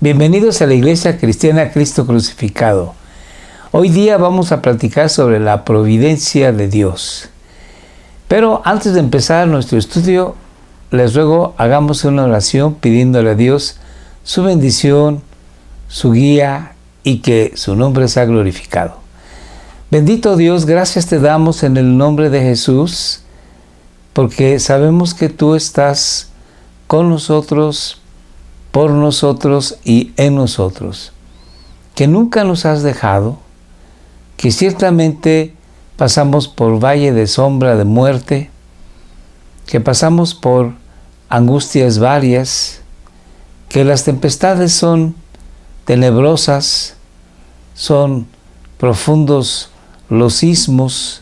Bienvenidos a la Iglesia Cristiana Cristo Crucificado. Hoy día vamos a platicar sobre la providencia de Dios. Pero antes de empezar nuestro estudio, les ruego hagamos una oración pidiéndole a Dios su bendición, su guía y que su nombre sea glorificado. Bendito Dios, gracias te damos en el nombre de Jesús, porque sabemos que tú estás con nosotros, por nosotros y en nosotros, que nunca nos has dejado, que ciertamente pasamos por valle de sombra de muerte, que pasamos por angustias varias, que las tempestades son tenebrosas, son profundos los sismos,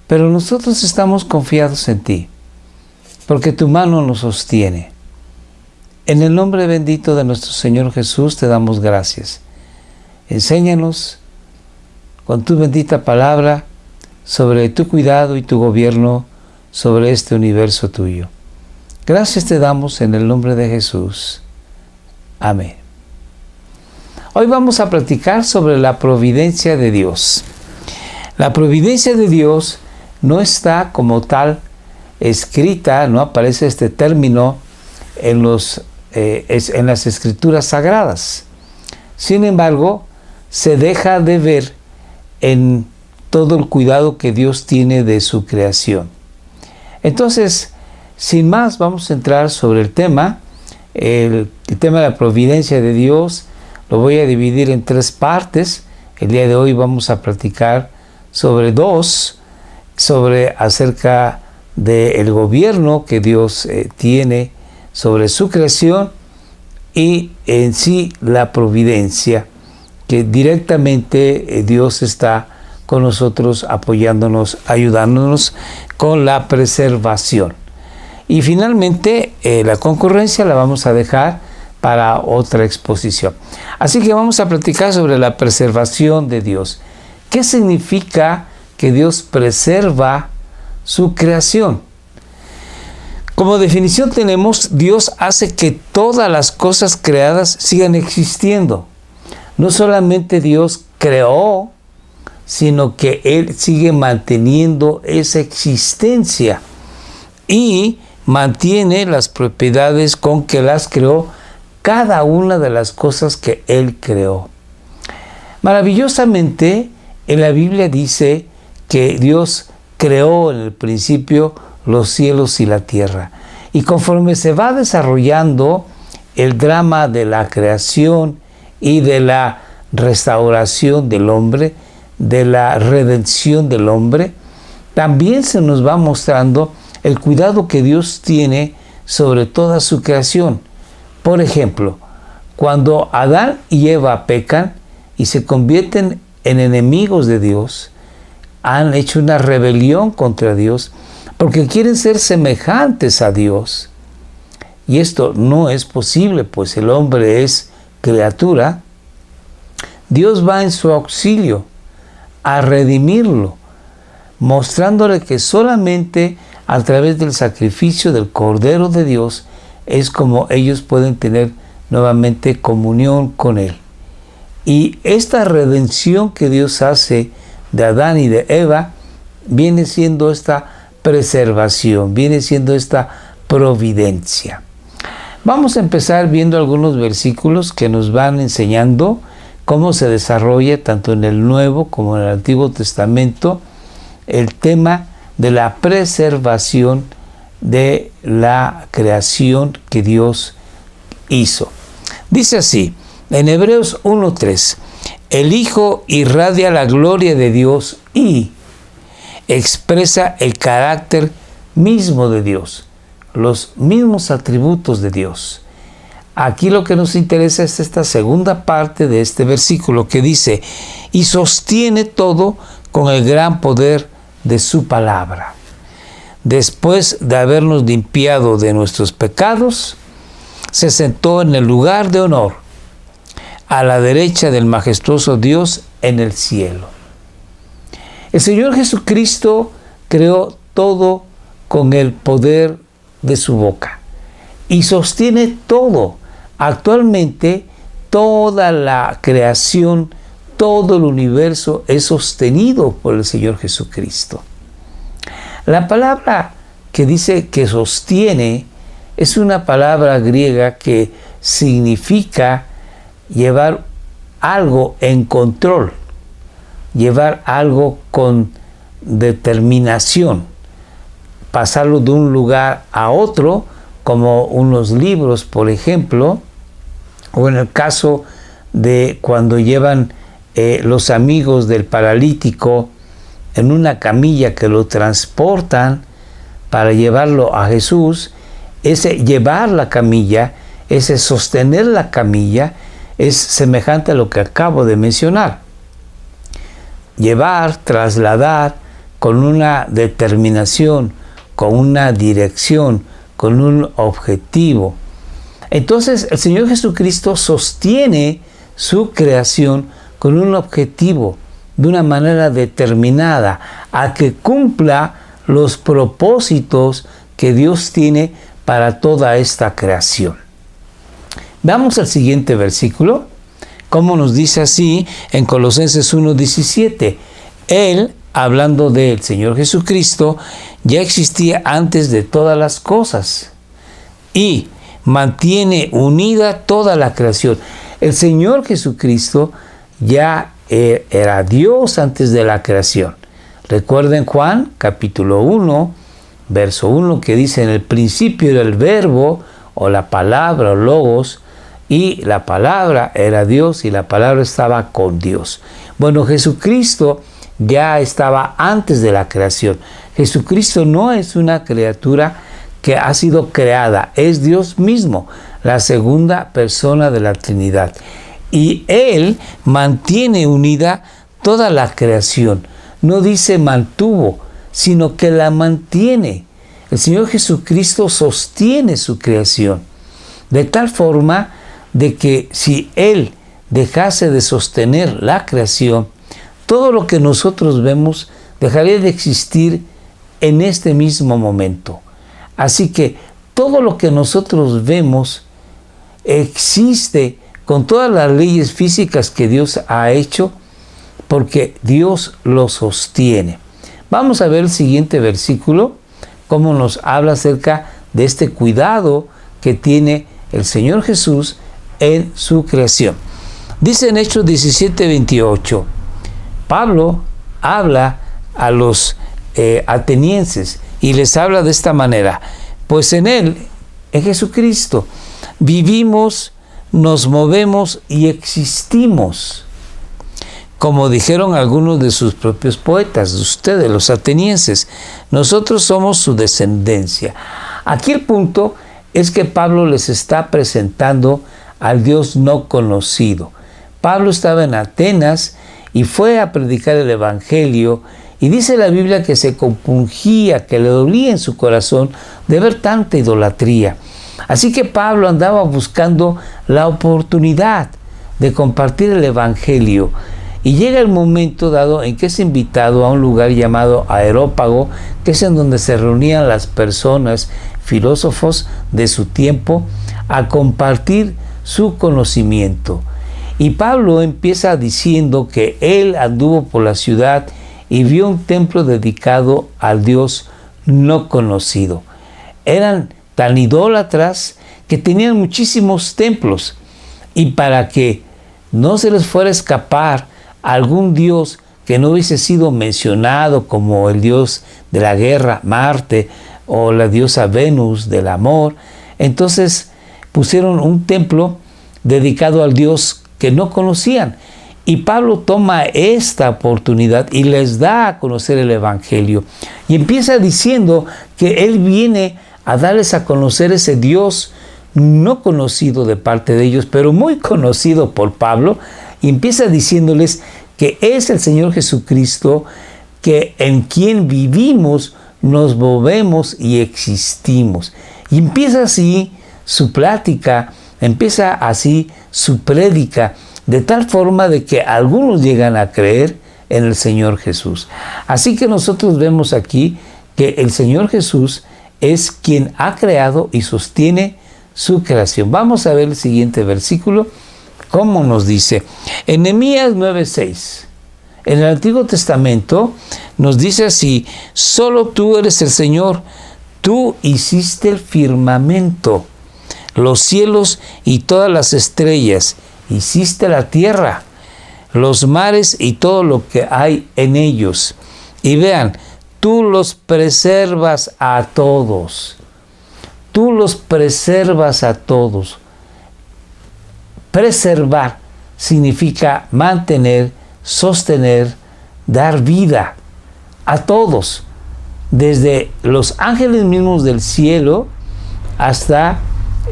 pero nosotros estamos confiados en ti, porque tu mano nos sostiene. En el nombre bendito de nuestro Señor Jesús te damos gracias. Enséñanos con tu bendita palabra sobre tu cuidado y tu gobierno sobre este universo tuyo. Gracias te damos en el nombre de Jesús. Amén. Hoy vamos a platicar sobre la providencia de Dios. La providencia de Dios no está como tal escrita, no aparece este término en las escrituras sagradas. Sin embargo, se deja de ver en todo el cuidado que Dios tiene de su creación. Entonces, sin más, vamos a entrar sobre el tema. El tema de la providencia de Dios lo voy a dividir en tres partes. El día de hoy vamos a platicar sobre dos, acerca del gobierno que Dios tiene sobre su creación y en sí la providencia, que directamente Dios está con nosotros, apoyándonos, ayudándonos con la preservación. Y finalmente la concurrencia la vamos a dejar para otra exposición. Así que vamos a platicar sobre la preservación de Dios. ¿Qué significa que Dios preserva su creación? Como definición tenemos, Dios hace que todas las cosas creadas sigan existiendo. No solamente Dios creó, sino que Él sigue manteniendo esa existencia y mantiene las propiedades con que las creó cada una de las cosas que Él creó. Maravillosamente, en la Biblia dice que Dios creó en el principio los cielos y la tierra. Y conforme se va desarrollando el drama de la creación y de la restauración del hombre, de la redención del hombre, también se nos va mostrando el cuidado que Dios tiene sobre toda su creación. Por ejemplo, cuando Adán y Eva pecan y se convierten en enemigos de Dios, han hecho una rebelión contra Dios porque quieren ser semejantes a Dios. Y esto no es posible, pues el hombre es criatura. Dios va en su auxilio a redimirlo, mostrándole que solamente a través del sacrificio del Cordero de Dios es como ellos pueden tener nuevamente comunión con Él. Y esta redención que Dios hace de Adán y de Eva viene siendo esta preservación, viene siendo esta providencia. Vamos a empezar viendo algunos versículos que nos van enseñando cómo se desarrolla tanto en el Nuevo como en el Antiguo Testamento el tema de la preservación de la creación que Dios hizo. Dice así, en Hebreos 1:3, el Hijo irradia la gloria de Dios y expresa el carácter mismo de Dios, los mismos atributos de Dios. Aquí lo que nos interesa es esta segunda parte de este versículo que dice, y sostiene todo con el gran poder de su palabra. Después de habernos limpiado de nuestros pecados, se sentó en el lugar de honor, a la derecha del majestuoso Dios en el cielo. El Señor Jesucristo creó todo con el poder de su boca y sostiene todo Actualmente toda la creación, todo el universo es sostenido por el Señor Jesucristo. La palabra que dice que sostiene es una palabra griega que significa llevar algo en control, llevar algo con determinación, pasarlo de un lugar a otro, como unos libros, por ejemplo, o en el caso de cuando llevan los amigos del paralítico en una camilla que lo transportan para llevarlo a Jesús. Ese llevar la camilla, ese sostener la camilla, es semejante a lo que acabo de mencionar. Llevar, trasladar con una determinación, con una dirección, con un objetivo. Entonces el Señor Jesucristo sostiene su creación con un objetivo, de una manera determinada, a que cumpla los propósitos que Dios tiene para toda esta creación. Vamos al siguiente versículo, como nos dice así en Colosenses 1:17. Él, hablando del Señor Jesucristo, ya existía antes de todas las cosas y mantiene unida toda la creación. El Señor Jesucristo ya era Dios antes de la creación. Recuerden Juan capítulo 1, verso 1, que dice: en el principio era el verbo, o la palabra, o logos, y la palabra era Dios, y la palabra estaba con Dios. Bueno, Jesucristo ya estaba antes de la creación. Jesucristo no es una criatura que ha sido creada, es Dios mismo, la segunda persona de la Trinidad. Y Él mantiene unida toda la creación. No dice mantuvo, sino que la mantiene. El Señor Jesucristo sostiene su creación, de tal forma de que si Él dejase de sostener la creación, todo lo que nosotros vemos dejaría de existir en este mismo momento. Así que todo lo que nosotros vemos existe con todas las leyes físicas que Dios ha hecho, porque Dios lo sostiene. Vamos a ver el siguiente versículo, cómo nos habla acerca de este cuidado que tiene el Señor Jesús en su creación. Dice en Hechos 17:28, Pablo habla a los atenienses y les habla de esta manera: pues en Él, en Jesucristo, vivimos, nos movemos y existimos. Como dijeron algunos de sus propios poetas, de ustedes, los atenienses, nosotros somos su descendencia. Aquí el punto es que Pablo les está presentando al Dios no conocido. Pablo estaba en Atenas y fue a predicar el Evangelio, y dice la Biblia que se compungía, que le dolía en su corazón de ver tanta idolatría. Así que Pablo andaba buscando la oportunidad de compartir el Evangelio, y llega el momento dado en que es invitado a un lugar llamado Areópago, que es en donde se reunían las personas, filósofos de su tiempo, a compartir su conocimiento. Y Pablo empieza diciendo que él anduvo por la ciudad y vio un templo dedicado al Dios no conocido. Eran tan idólatras que tenían muchísimos templos, y para que no se les fuera a escapar algún dios que no hubiese sido mencionado, como el dios de la guerra, Marte, o la diosa Venus del amor, entonces pusieron un templo dedicado al Dios que no conocían. Y Pablo toma esta oportunidad y les da a conocer el Evangelio. Y empieza diciendo que él viene a darles a conocer ese Dios no conocido de parte de ellos, pero muy conocido por Pablo. Y empieza diciéndoles que es el Señor Jesucristo, que en quien vivimos, nos movemos y existimos. Y empieza así su plática, empieza así su prédica, de tal forma de que algunos llegan a creer en el Señor Jesús. Así que nosotros vemos aquí que el Señor Jesús es quien ha creado y sostiene su creación. Vamos a ver el siguiente versículo, cómo nos dice. En Nehemías 9:6, en el Antiguo Testamento nos dice así: solo tú eres el Señor, tú hiciste el firmamento, los cielos y todas las estrellas, hiciste la tierra, los mares y todo lo que hay en ellos. Y vean, tú los preservas a todos. Tú los preservas a todos. Preservar significa mantener, sostener, dar vida a todos, desde los ángeles mismos del cielo hasta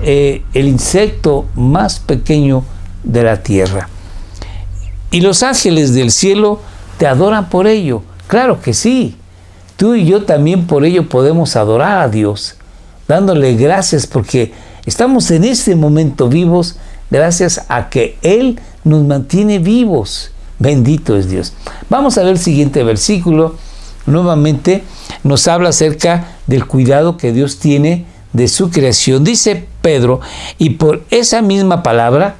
el insecto más pequeño de la tierra. Y los ángeles del cielo te adoran por ello. Claro que sí. Tú y yo también por ello podemos adorar a Dios, dándole gracias porque estamos en este momento vivos gracias a que Él nos mantiene vivos. Bendito es Dios. Vamos a ver el siguiente versículo. Nuevamente nos habla acerca del cuidado que Dios tiene de su creación. Dice Pedro, y por esa misma palabra,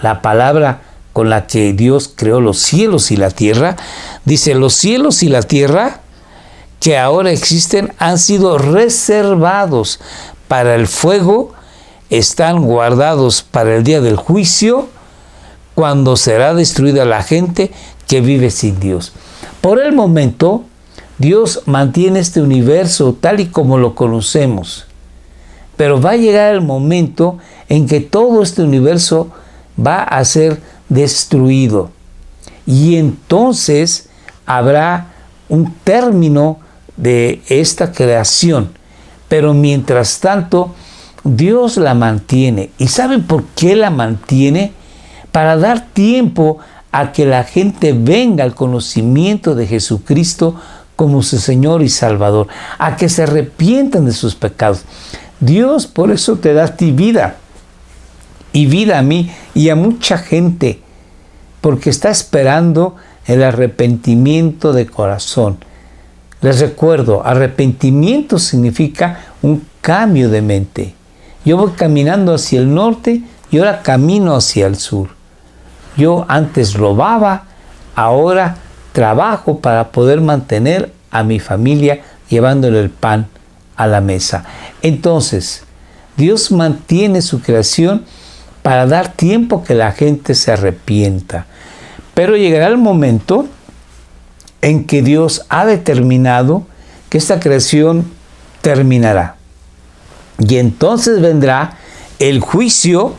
la palabra con la que Dios creó los cielos y la tierra, dice: los cielos y la tierra que ahora existen han sido reservados para el fuego, están guardados para el día del juicio, cuando será destruida la gente que vive sin Dios. Por el momento, Dios mantiene este universo tal y como lo conocemos, pero va a llegar el momento en que todo este universo va a ser destruido, y entonces habrá un término de esta creación. Pero mientras tanto, Dios la mantiene. ¿Y saben por qué la mantiene? Para dar tiempo a que la gente venga al conocimiento de Jesucristo como su Señor y Salvador, a que se arrepientan de sus pecados. Dios por eso te da a ti vida, y vida a mí y a mucha gente, porque está esperando el arrepentimiento de corazón. Les recuerdo, arrepentimiento significa un cambio de mente. Yo voy caminando hacia el norte y ahora camino hacia el sur. Yo antes robaba, ahora trabajo para poder mantener a mi familia llevándole el pan a la mesa. Entonces, Dios mantiene su creación para dar tiempo que la gente se arrepienta. Pero llegará el momento en que Dios ha determinado que esta creación terminará. Y entonces vendrá el juicio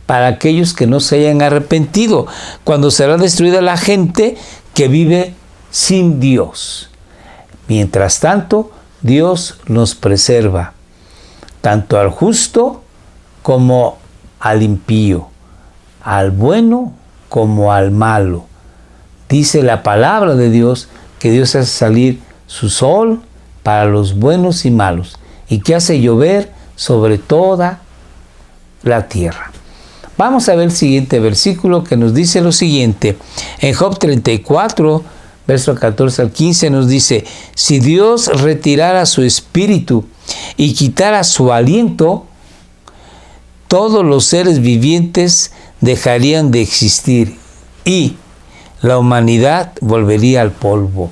para aquellos que no se hayan arrepentido, cuando será destruida la gente que vive sin Dios. Mientras tanto, Dios nos preserva, tanto al justo como al impío, al bueno como al malo. Dice la palabra de Dios que Dios hace salir su sol para los buenos y malos, y que hace llover sobre toda la tierra. Vamos a ver el siguiente versículo, que nos dice lo siguiente. En Job 34, verso 14 al 15 nos dice: si Dios retirara su espíritu y quitara su aliento, todos los seres vivientes dejarían de existir y la humanidad volvería al polvo.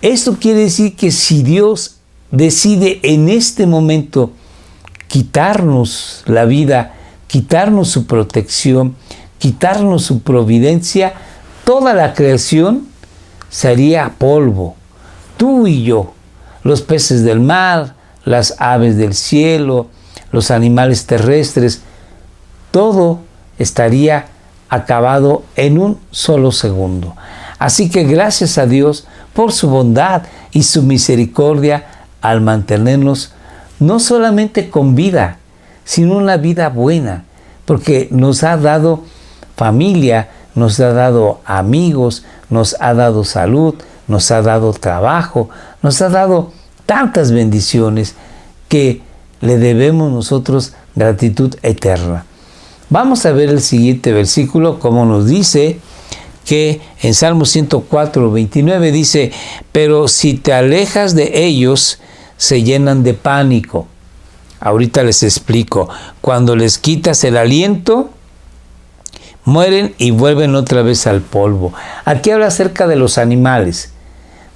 Esto quiere decir que si Dios decide en este momento quitarnos la vida, quitarnos su protección, quitarnos su providencia, toda la creación sería polvo. Tú y yo, los peces del mar, las aves del cielo, los animales terrestres, todo estaría acabado en un solo segundo. Así que gracias a Dios por su bondad y su misericordia al mantenernos no solamente con vida, sino una vida buena, porque nos ha dado familia, nos ha dado amigos, nos ha dado salud, nos ha dado trabajo, nos ha dado tantas bendiciones que le debemos nosotros gratitud eterna. Vamos a ver el siguiente versículo, como nos dice que en Salmo 104, 29 dice: pero si te alejas de ellos, se llenan de pánico. Ahorita les explico. Cuando les quitas el aliento, mueren y vuelven otra vez al polvo. Aquí habla acerca de los animales.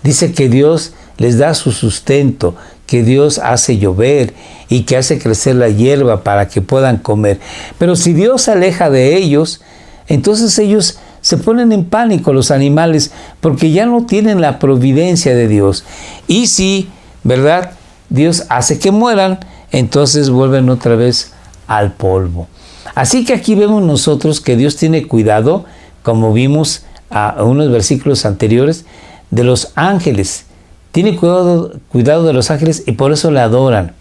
Dice que Dios les da su sustento, que Dios hace llover y que hace crecer la hierba para que puedan comer. Pero si Dios se aleja de ellos, entonces ellos se ponen en pánico, los animales, porque ya no tienen la providencia de Dios. Y si, ¿verdad?, Dios hace que mueran, entonces vuelven otra vez al polvo. Así que aquí vemos nosotros que Dios tiene cuidado, como vimos a unos versículos anteriores, de los ángeles. Tiene cuidado de los ángeles y por eso le adoran.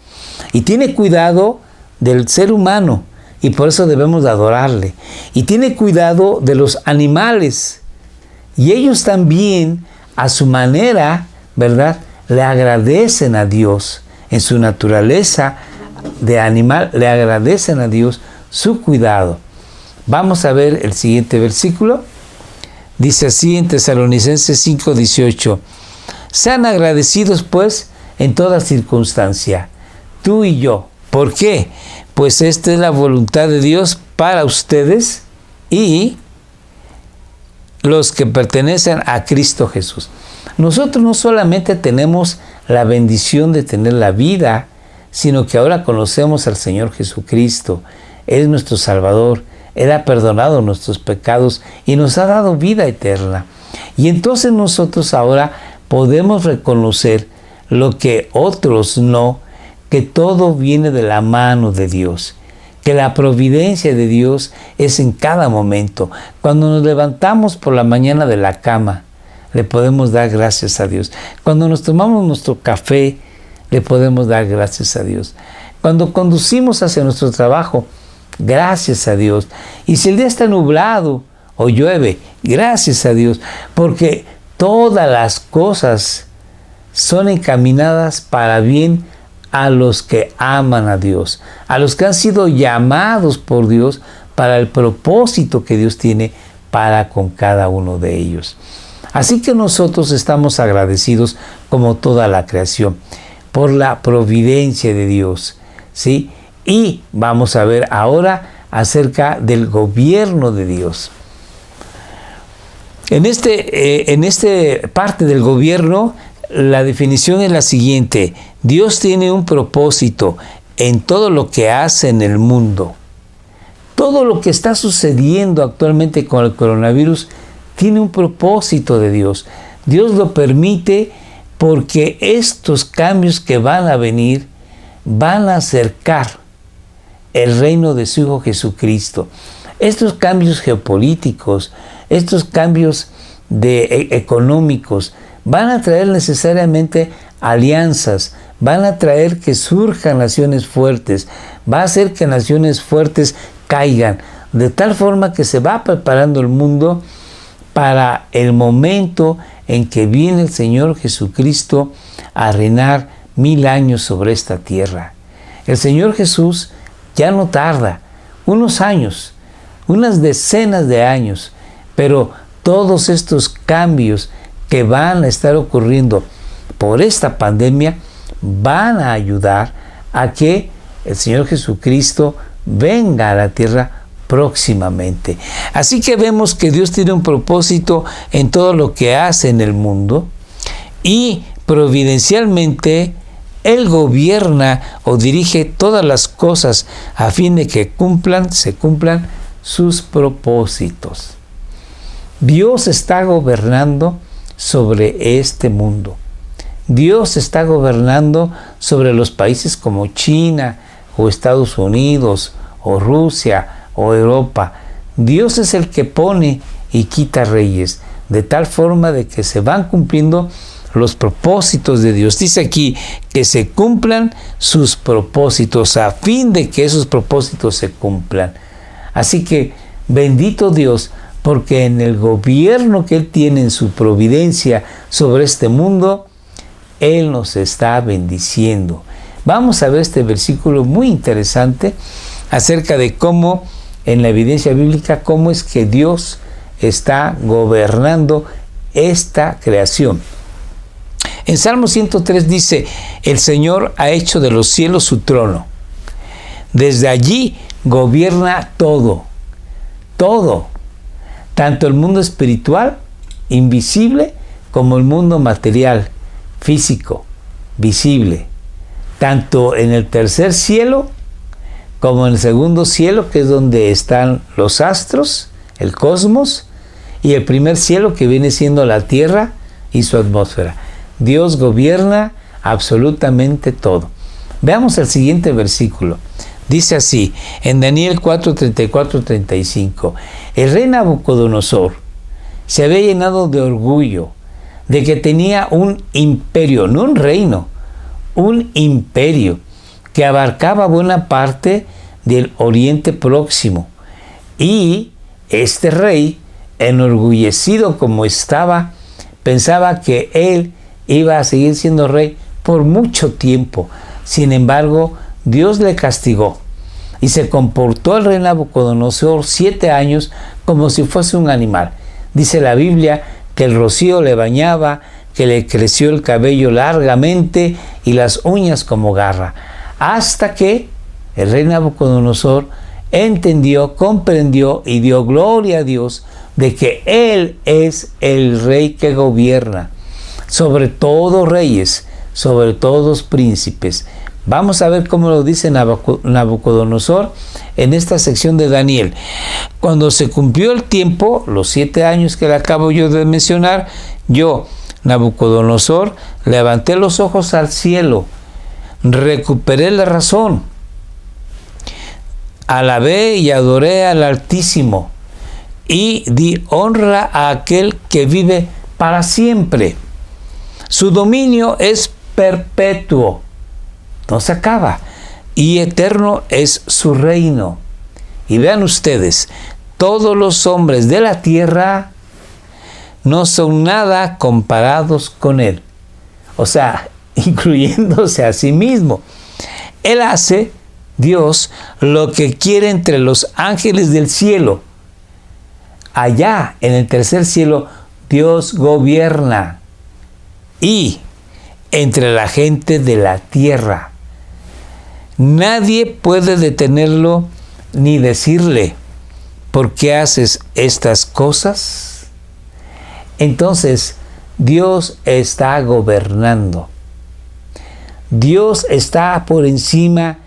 Y tiene cuidado del ser humano y por eso debemos de adorarle. Y tiene cuidado de los animales. Y ellos también, a su manera, ¿verdad?, le agradecen a Dios. En su naturaleza de animal, le agradecen a Dios su cuidado. Vamos a ver el siguiente versículo. Dice así en Tesalonicenses 5:18. Sean agradecidos pues en toda circunstancia, tú y yo. ¿Por qué? Pues esta es la voluntad de Dios para ustedes y los que pertenecen a Cristo Jesús. Nosotros no solamente tenemos la bendición de tener la vida, sino que ahora conocemos al Señor Jesucristo. Él es nuestro Salvador. Él ha perdonado nuestros pecados y nos ha dado vida eterna. Y entonces nosotros ahora podemos reconocer lo que otros no, que todo viene de la mano de Dios, que la providencia de Dios es en cada momento. Cuando nos levantamos por la mañana de la cama, le podemos dar gracias a Dios. Cuando nos tomamos nuestro café, le podemos dar gracias a Dios. Cuando conducimos hacia nuestro trabajo, gracias a Dios. Y si el día está nublado o llueve, gracias a Dios, porque todas las cosas son encaminadas para bien a los que aman a Dios, a los que han sido llamados por Dios para el propósito que Dios tiene para con cada uno de ellos. Así que nosotros estamos agradecidos, como toda la creación, por la providencia de Dios, ¿sí? Y vamos a ver ahora acerca del gobierno de Dios. En este parte del gobierno, la definición es la siguiente: Dios tiene un propósito en todo lo que hace en el mundo. Todo lo que está sucediendo actualmente con el coronavirus tiene un propósito de Dios. Dios lo permite porque estos cambios que van a venir van a acercar el reino de su Hijo Jesucristo. Estos cambios geopolíticos, estos cambios económicos, van a traer necesariamente alianzas, van a traer que surjan naciones fuertes, va a hacer que naciones fuertes caigan, de tal forma que se va preparando el mundo para el momento en que viene el Señor Jesucristo a reinar 1000 años sobre esta tierra. El Señor Jesús ya no tarda, unos años, unas decenas de años, pero todos estos cambios que van a estar ocurriendo por esta pandemia van a ayudar a que el Señor Jesucristo venga a la tierra próximamente. Así que vemos que Dios tiene un propósito en todo lo que hace en el mundo y providencialmente Él gobierna o dirige todas las cosas a fin de que se cumplan sus propósitos. Dios está gobernando sobre este mundo. Dios está gobernando sobre los países como China o Estados Unidos o Rusia o Europa. Dios es el que pone y quita reyes, de tal forma de que se van cumpliendo los propósitos de Dios. Dice aquí que se cumplan sus propósitos a fin de que esos propósitos se cumplan. Así que bendito Dios, porque en el gobierno que Él tiene, en su providencia sobre este mundo, Él nos está bendiciendo. Vamos a ver este versículo muy interesante acerca de cómo, en la evidencia bíblica, cómo es que Dios está gobernando esta creación. En Salmo 103 dice: el Señor ha hecho de los cielos su trono Desde allí gobierna todo, todo, tanto el mundo espiritual, invisible, como el mundo material, físico, visible, tanto en el tercer cielo como en el segundo cielo, que es donde están los astros, el cosmos, y el primer cielo, que viene siendo la tierra y su atmósfera. Dios gobierna absolutamente todo. Veamos el siguiente versículo. Dice así, en Daniel 4, 34, 35, el rey Nabucodonosor se había llenado de orgullo, de que tenía un imperio, no un reino, un imperio, que abarcaba buena parte del Oriente Próximo. Y este rey, enorgullecido como estaba, pensaba que él iba a seguir siendo rey por mucho tiempo. Sin embargo, Dios le castigó y se comportó el rey Nabucodonosor 7 años como si fuese un animal. Dice la Biblia que el rocío le bañaba, que le creció el cabello largamente y las uñas como garra, hasta que el rey Nabucodonosor entendió, comprendió y dio gloria a Dios de que Él es el rey que gobierna sobre todos reyes, sobre todos príncipes. Vamos a ver cómo lo dice Nabucodonosor en esta sección de Daniel. Cuando se cumplió el tiempo, los 7 años que le acabo yo de mencionar, yo, Nabucodonosor, levanté los ojos al cielo, recuperé la razón, alabé y adoré al Altísimo y di honra a aquel que vive para siempre. Su dominio es perpetuo, no se acaba, y eterno es su reino. Y vean ustedes, todos los hombres de la tierra no son nada comparados con Él. O sea, incluyéndose a sí mismo. Él hace, Dios, lo que quiere entre los ángeles del cielo. Allá, en el tercer cielo, Dios gobierna. Y entre la gente de la tierra, nadie puede detenerlo ni decirle, ¿por qué haces estas cosas? Entonces, Dios está gobernando. Dios está por encima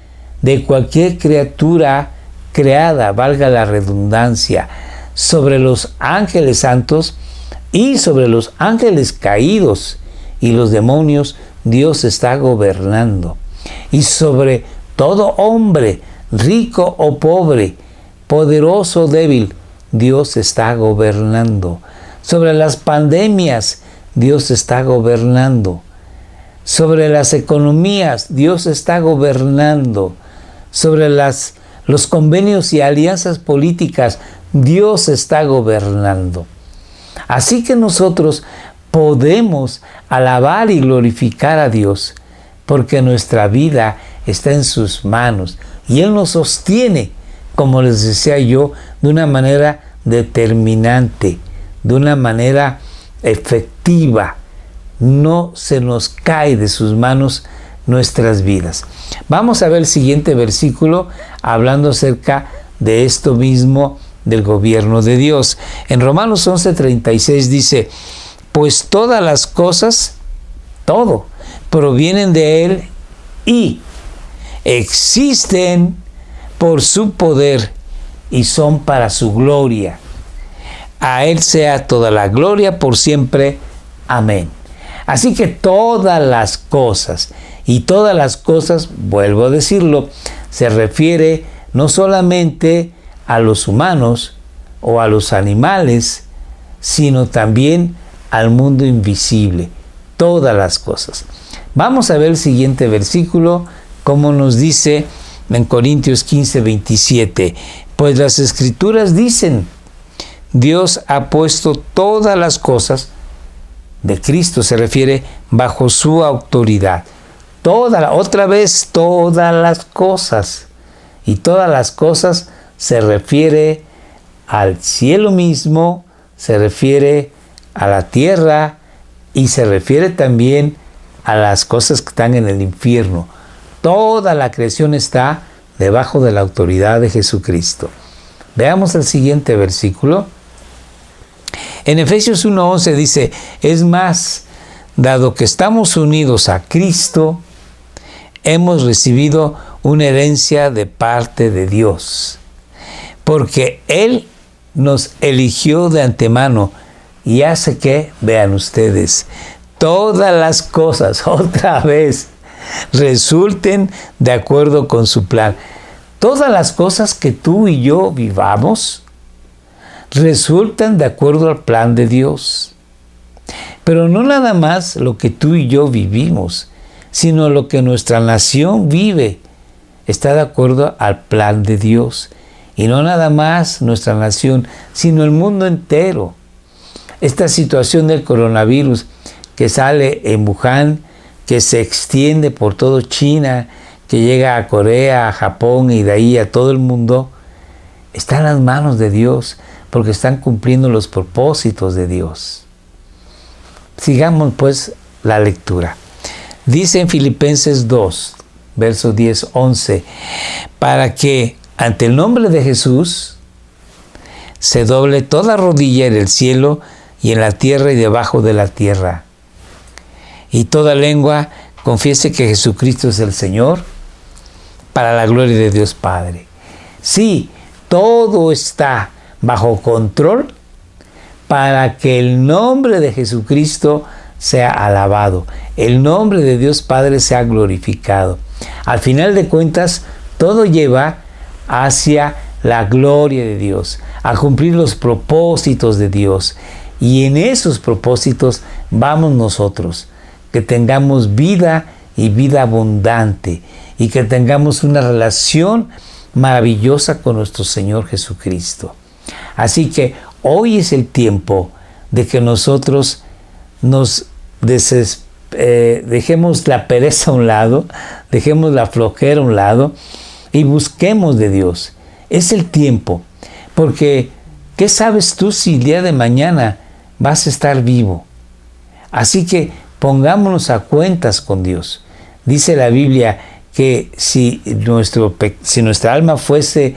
de cualquier criatura creada, valga la redundancia, sobre los ángeles santos y sobre los ángeles caídos y los demonios. Dios está gobernando. Y sobre todo hombre, rico o pobre, poderoso o débil, Dios está gobernando. Sobre las pandemias, Dios está gobernando. Sobre las economías, Dios está gobernando. Sobre los convenios y alianzas políticas, Dios está gobernando. Así que nosotros podemos alabar y glorificar a Dios, porque nuestra vida está en sus manos y Él nos sostiene, como les decía yo, de una manera determinante, de una manera efectiva. No se nos cae de sus manos nuestras vidas. Vamos a ver el siguiente versículo hablando acerca de esto mismo del gobierno de Dios. En Romanos 11:36 dice, pues todas las cosas, todo, provienen de Él y existen por su poder y son para su gloria. A Él sea toda la gloria por siempre. Amén. Así que todas las cosas, y todas las cosas, vuelvo a decirlo, se refiere no solamente a los humanos o a los animales, sino también al mundo invisible. Todas las cosas. Vamos a ver el siguiente versículo, como nos dice en Corintios 15:27. Pues las Escrituras dicen, Dios ha puesto todas las cosas, de Cristo se refiere, bajo su autoridad. Otra vez, todas las cosas. Y todas las cosas se refiere al cielo mismo, se refiere a la tierra y se refiere también a las cosas que están en el infierno. Toda la creación está debajo de la autoridad de Jesucristo. Veamos el siguiente versículo. En Efesios 1:11 dice, es más, dado que estamos unidos a Cristo, hemos recibido una herencia de parte de Dios, porque Él nos eligió de antemano y hace que, vean ustedes, todas las cosas, otra vez, resulten de acuerdo con su plan. Todas las cosas que tú y yo vivamos resultan de acuerdo al plan de Dios. Pero no nada más lo que tú y yo vivimos, sino lo que nuestra nación vive está de acuerdo al plan de Dios. Y no nada más nuestra nación, sino el mundo entero. Esta situación del coronavirus que sale en Wuhan, que se extiende por todo China, que llega a Corea, a Japón y de ahí a todo el mundo, está en las manos de Dios, porque están cumpliendo los propósitos de Dios. Sigamos pues la lectura. Dice en Filipenses 2, versos 10-11, para que ante el nombre de Jesús se doble toda rodilla en el cielo y en la tierra y debajo de la tierra, y toda lengua confiese que Jesucristo es el Señor, para la gloria de Dios Padre. Sí, todo está bajo control para que el nombre de Jesucristo sea alabado, el nombre de Dios Padre sea glorificado. Al final de cuentas, todo lleva hacia la gloria de Dios, a cumplir los propósitos de Dios. Y en esos propósitos vamos nosotros, que tengamos vida y vida abundante, y que tengamos una relación maravillosa con nuestro Señor Jesucristo. Así que hoy es el tiempo de que nosotros nos dejemos la pereza a un lado, dejemos la flojera a un lado y busquemos de Dios. Es el tiempo, porque ¿qué sabes tú si el día de mañana vas a estar vivo? Así que pongámonos a cuentas con Dios. Dice la Biblia que si nuestra alma fuese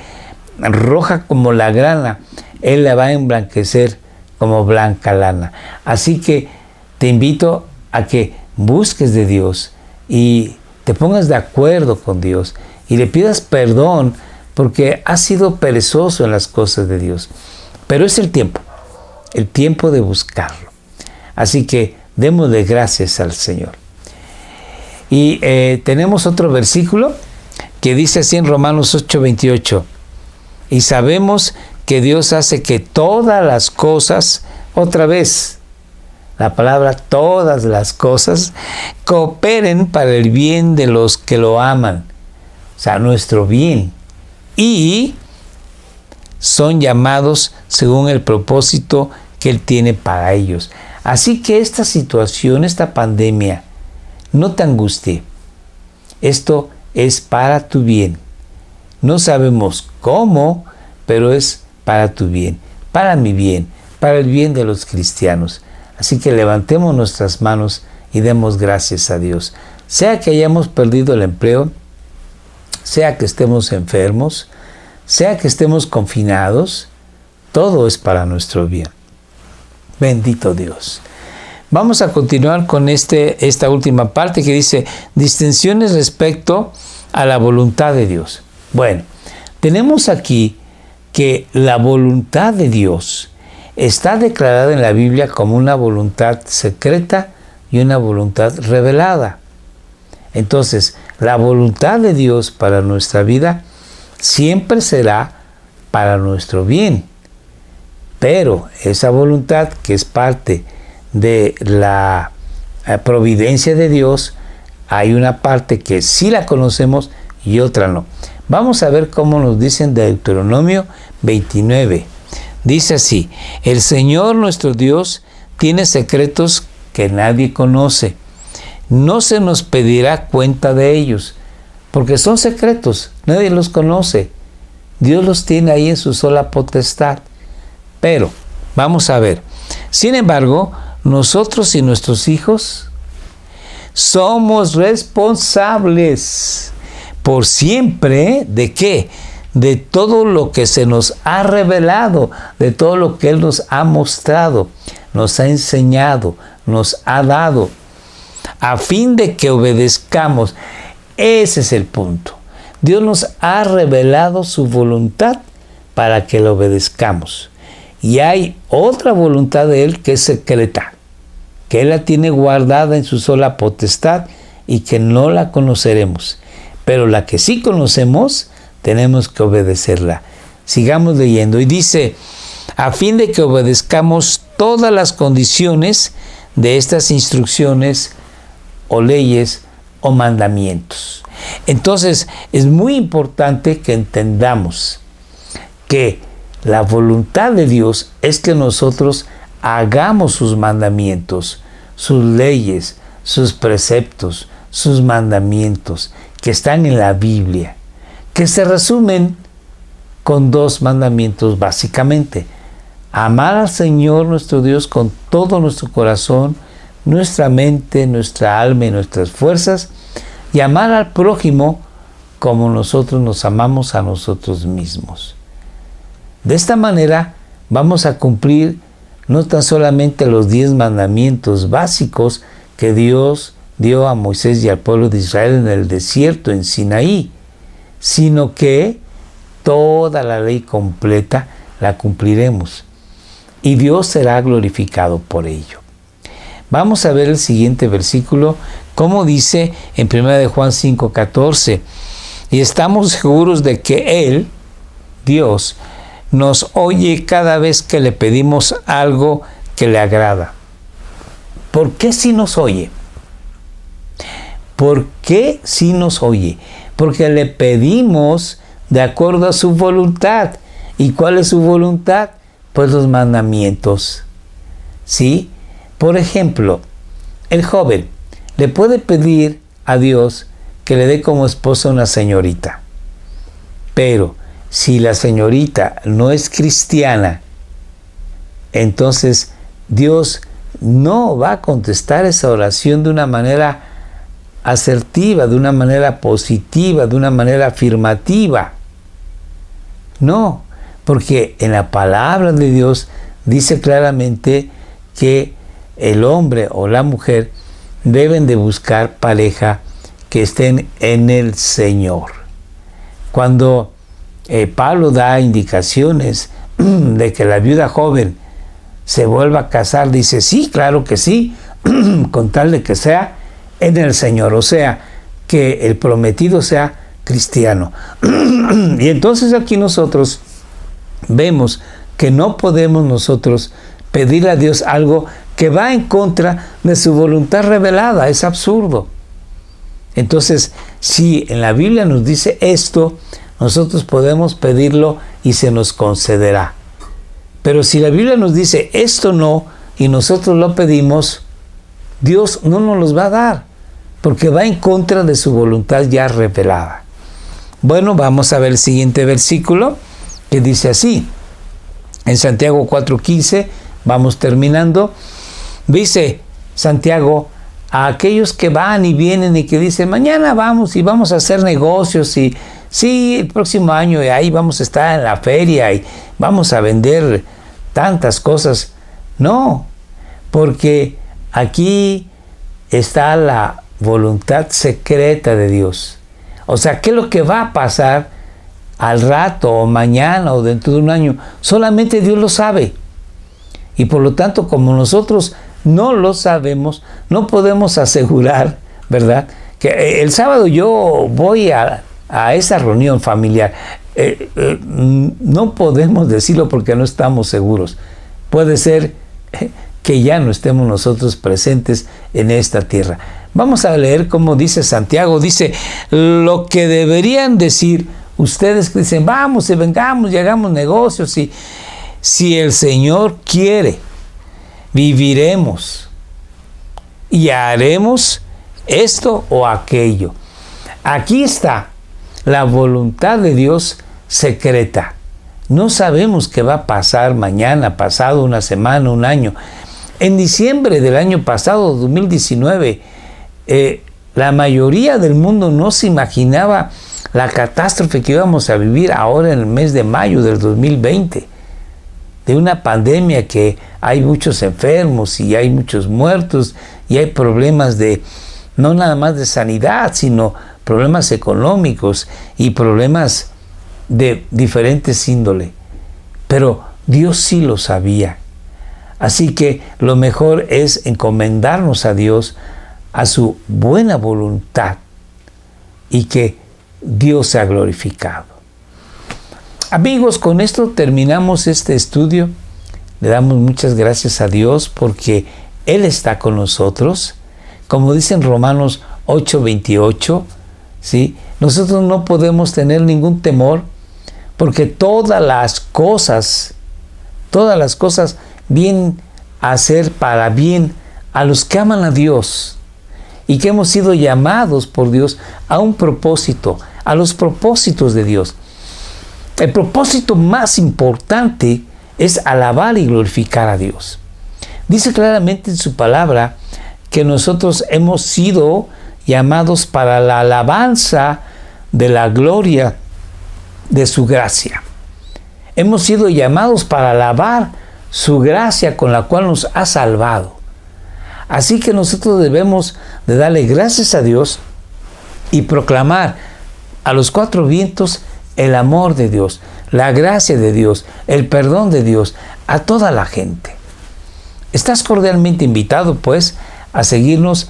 roja como la grana, Él la va a emblanquecer como blanca lana. Así que te invito a que busques de Dios y te pongas de acuerdo con Dios y le pidas perdón porque has sido perezoso en las cosas de Dios. Pero es el tiempo de buscarlo. Así que démosle gracias al Señor. Y tenemos otro versículo que dice así en Romanos 8:28. Y sabemos que Dios hace que todas las cosas, otra vez, la palabra todas las cosas, cooperen para el bien de los que lo aman. O sea, nuestro bien. Y son llamados según el propósito que Él tiene para ellos. Así que esta situación, esta pandemia, no te angustie. Esto es para tu bien. No sabemos cómo, pero es para tu bien, para mi bien, para el bien de los cristianos. Así que levantemos nuestras manos y demos gracias a Dios. Sea que hayamos perdido el empleo, sea que estemos enfermos, sea que estemos confinados, todo es para nuestro bien. Bendito Dios. Vamos a continuar con esta última parte que dice distinciones respecto a la voluntad de Dios. Bueno, tenemos aquí que la voluntad de Dios está declarada en la Biblia como una voluntad secreta y una voluntad revelada. Entonces, la voluntad de Dios para nuestra vida siempre será para nuestro bien. Pero esa voluntad que es parte de la providencia de Dios, hay una parte que sí la conocemos y otra no. Vamos a ver cómo nos dice en Deuteronomio 29. Dice así: el Señor nuestro Dios tiene secretos que nadie conoce. No se nos pedirá cuenta de ellos, porque son secretos, nadie los conoce. Dios los tiene ahí en su sola potestad. Pero, vamos a ver, sin embargo, nosotros y nuestros hijos somos responsables por siempre, ¿de qué? De todo lo que se nos ha revelado, de todo lo que Él nos ha mostrado, nos ha enseñado, nos ha dado, a fin de que obedezcamos. Ese es el punto. Dios nos ha revelado su voluntad para que lo obedezcamos. Y hay otra voluntad de Él que es secreta, que Él la tiene guardada en su sola potestad y que no la conoceremos. Pero la que sí conocemos, tenemos que obedecerla. Sigamos leyendo. Y dice, a fin de que obedezcamos todas las condiciones de estas instrucciones o leyes o mandamientos. Entonces, es muy importante que entendamos que la voluntad de Dios es que nosotros hagamos sus mandamientos, sus leyes, sus preceptos, sus mandamientos que están en la Biblia, que se resumen con 2 mandamientos básicamente: amar al Señor nuestro Dios con todo nuestro corazón, nuestra mente, nuestra alma y nuestras fuerzas, y amar al prójimo como nosotros nos amamos a nosotros mismos. De esta manera vamos a cumplir no tan solamente los 10 mandamientos básicos que Dios dio a Moisés y al pueblo de Israel en el desierto, en Sinaí, sino que toda la ley completa la cumpliremos y Dios será glorificado por ello. Vamos a ver el siguiente versículo, como dice en 1 Juan 5:14, y estamos seguros de que Él, Dios, nos oye cada vez que le pedimos algo que le agrada. ¿Por qué si nos oye? ¿Por qué si nos oye? Porque le pedimos de acuerdo a su voluntad. ¿Y cuál es su voluntad? Pues los mandamientos. ¿Sí? Por ejemplo, el joven le puede pedir a Dios que le dé como esposa a una señorita. Pero si la señorita no es cristiana, entonces Dios no va a contestar esa oración de una manera asertiva, de una manera positiva, de una manera afirmativa. No, porque en la palabra de Dios dice claramente que el hombre o la mujer deben de buscar pareja que estén en el Señor. Cuando Pablo da indicaciones de que la viuda joven se vuelva a casar, dice, sí, claro que sí, con tal de que sea en el Señor, o sea, que el prometido sea cristiano. Y entonces aquí nosotros vemos que no podemos nosotros pedirle a Dios algo que va en contra de su voluntad revelada. Es absurdo. Entonces, si en la Biblia nos dice esto, nosotros podemos pedirlo y se nos concederá. Pero si la Biblia nos dice esto no, y nosotros lo pedimos, Dios no nos los va a dar, porque va en contra de su voluntad ya revelada. Bueno, vamos a ver el siguiente versículo, que dice así, en Santiago 4:15, vamos terminando, dice Santiago, a aquellos que van y vienen y que dicen, mañana vamos y vamos a hacer negocios y sí, el próximo año y ahí vamos a estar en la feria y vamos a vender tantas cosas. No, porque aquí está la voluntad secreta de Dios. O sea, ¿qué es lo que va a pasar al rato o mañana o dentro de un año? Solamente Dios lo sabe. Y por lo tanto, como nosotros no lo sabemos, no podemos asegurar, ¿verdad? Que el sábado yo voy a esa reunión familiar. No podemos decirlo porque no estamos seguros. Puede ser que ya no estemos nosotros presentes en esta tierra. Vamos a leer cómo dice Santiago. Dice, lo que deberían decir ustedes que dicen, vamos y vengamos y hagamos negocios. Y si el Señor quiere, viviremos y haremos esto o aquello. Aquí está la voluntad de Dios secreta. No sabemos qué va a pasar mañana, pasado, una semana, un año. En diciembre del año pasado, 2019, la mayoría del mundo no se imaginaba la catástrofe que íbamos a vivir ahora en el mes de mayo del 2020, de una pandemia que hay muchos enfermos y hay muchos muertos y hay problemas de, no nada más de sanidad, sino problemas económicos y problemas de diferentes índole. Pero Dios sí lo sabía. Así que lo mejor es encomendarnos a Dios, a su buena voluntad, y que Dios sea glorificado. Amigos, con esto terminamos este estudio. Le damos muchas gracias a Dios porque Él está con nosotros. Como dice en Romanos 8:28, ¿sí? Nosotros no podemos tener ningún temor porque todas las cosas vienen a ser para bien a los que aman a Dios y que hemos sido llamados por Dios a un propósito, a los propósitos de Dios. El propósito más importante es alabar y glorificar a Dios. Dice claramente en su palabra que nosotros hemos sido llamados para la alabanza de la gloria de su gracia. Hemos sido llamados para alabar su gracia con la cual nos ha salvado. Así que nosotros debemos de darle gracias a Dios y proclamar a los cuatro vientos el amor de Dios, la gracia de Dios, el perdón de Dios a toda la gente. Estás cordialmente invitado, pues, a seguirnos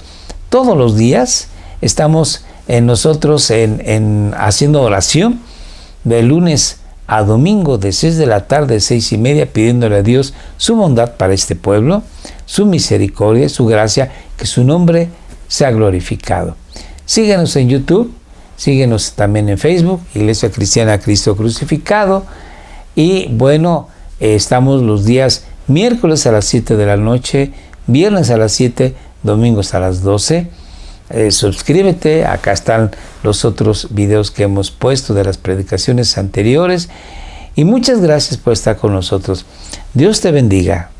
todos los días. Estamos nosotros haciendo oración de lunes a domingo de 6 de la tarde a 6:30, pidiéndole a Dios su bondad para este pueblo, su misericordia, su gracia, que su nombre sea glorificado. Síguenos en YouTube, síguenos también en Facebook, Iglesia Cristiana Cristo Crucificado. Y bueno, estamos los días miércoles a las 7 de la noche, viernes a las 7, domingos a las 12. Suscríbete, acá están los otros videos que hemos puesto de las predicaciones anteriores. Y muchas gracias por estar con nosotros. Dios te bendiga.